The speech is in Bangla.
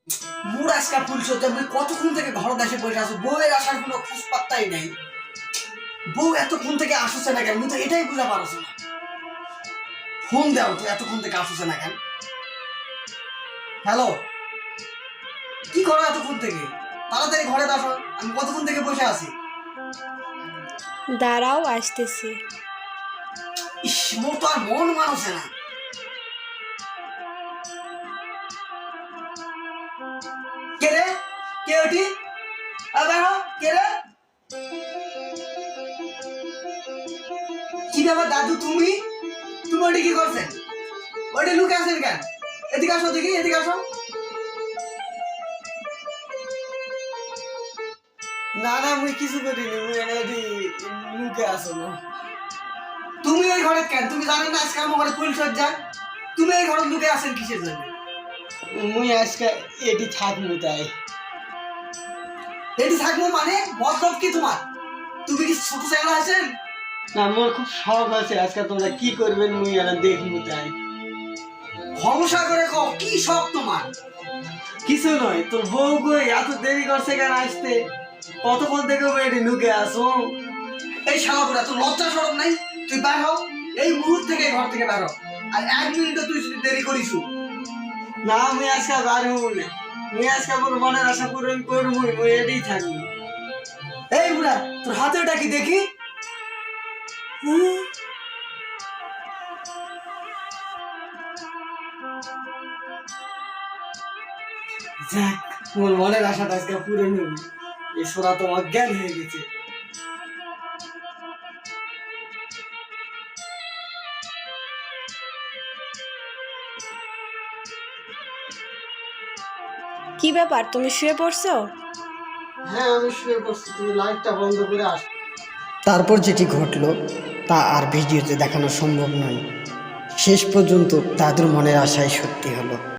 মোর আজকাল ফুলছো তুমি কতক্ষণ থেকে ঘর দেশে বসে আছো, বউয়ের আসার কোনো খোঁজ পাত্তাই নেই। বউ এতক্ষণ থেকে আসছে না কেন, তো এটাই বুঝা পারছো না। ফোন দাও তো, এতক্ষণ থেকে আসছে না কেন? হ্যালো, কি করো এতক্ষণ থেকে? তাড়াতাড়ি ঘরে আসো, আমি কতক্ষণ থেকে বসে আছি। দাঁড়াও, আসতেছি। ইস, মোর তো আর মন মানছে না। কে রে? কে ওটি? দেখো কে রে? কি ব্যাপার দাদু, তুমি তুমি ওটি কি করছেন? ওটি লুকে আছেন কেন? এদিকে আসো, দেখি এদিকে আসো। না না, মুই কিছু করিনি, মুই এনে লুকে আসো না। তুমি এই ঘরে কেন? তুমি জানেন না আজকে আমার ঘরে পরিচর্যা? তুমি এই ঘরে লুকে আছেন কিসের জন্য? মুই আজকে এটি থাকবো তাই। এটি থাকবো মানে মতলব কি তোমার? তুমি কি ছোট ছেলে আছেন? না, মোর খুব শখ আছে আজকে তোমরা কি করবেন মুই এনে দেখবো তাই। ভরসা করে কও, কি শখ তোমার? কিছু নয়, তোর বউ কই এত দেরি করছে কেন আসতে? কতক্ষণ থেকে এটি লুকে আসো? এই শালাপুরা, তোর লজ্জা সরম নাই? তুই বের হও, এই মুহূর্ত থেকে ঘর থেকে বের হও। আর এক মিনিটও তুই যদি দেরি করিস। না, মুই আজকে বার হবো না। মুই আজকে মোর মনের আশা পূরণ করবো, মুই এটাই থাকবো। এই বুড়া, তোর হাতে ওটা কি দেখি? যাক, মোর মনের আশাটা আজকে পূরণ হবো। এই সোনা তো অজ্ঞান হয়ে গেছে। কি ব্যাপার, তুমি শুয়ে পড়ছো? হ্যাঁ, আমি শুয়ে পড়ছি, তুমি লাইটটা বন্ধ করে আস। তারপর যেটি ঘটল তা আর ভিডিওতে দেখানো সম্ভব নয়। শেষ পর্যন্ত দাদুর মনের আশাই সত্যি হলো।